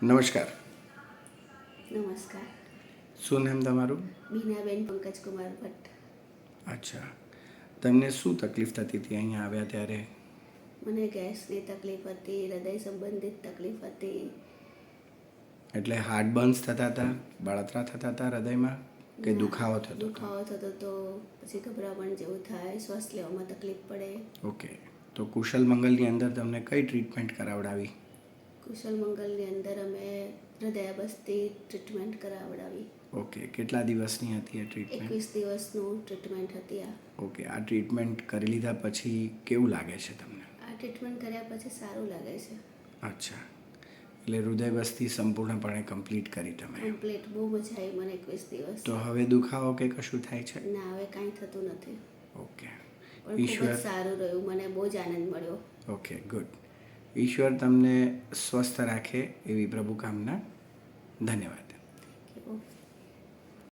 નમસ્કાર. નમસ્કાર. શું નામ તમારું? બીનાબેન પંકજકુમાર ભટ્ટ. અચ્છા, તમને શું તકલીફ થતી હતી અહીંયા આવ્યા ત્યારે? મને ગેસની તકલીફ હતી, હૃદય સંબંધિત તકલીફ હતી. એટલે હાર્ટ બર્ન્સ થતા હતા, બળતરા થતા હતા હૃદયમાં કે દુખાવો થતો હતો? દુખાવો થતો હતો, પછી ગભરામણ જેવું થાય, શ્વાસ લેવામાં તકલીફ પડે. ઓકે, તો કુશલ મંગલની અંદર તમને કઈ ટ્રીટમેન્ટ કરાવડાવી? કુશલ મંગલની અંદર અમે હૃદયાભ્યસ્તી ટ્રીટમેન્ટ કરાવડાવી. ઓકે, કેટલા દિવસની હતી આ ટ્રીટમેન્ટ? 21 દિવસનું ટ્રીટમેન્ટ હતી આ. ઓકે, આ ટ્રીટમેન્ટ કરી લીધા પછી કેવું લાગે છે તમને? આ ટ્રીટમેન્ટ કર્યા પછી સારું લાગે છે. અચ્છા, એટલે હૃદયવસ્તી સંપૂર્ણપણે કમ્પ્લીટ કરી તમે? કમ્પ્લીટ. બહુ મજા આવી મને 21 દિવસ. તો હવે દુખાવો કે કશું થાય છે? ના, હવે કાંઈ થતું નથી. ઓકે, પણ ખૂબ જ સારું રહ્યું, મને બહુ જ આનંદ મળ્યો. Okay, good. ઈશ્વર તમને સ્વસ્થ રાખે એવી પ્રભુ કામના. ધન્યવાદ. Thank you.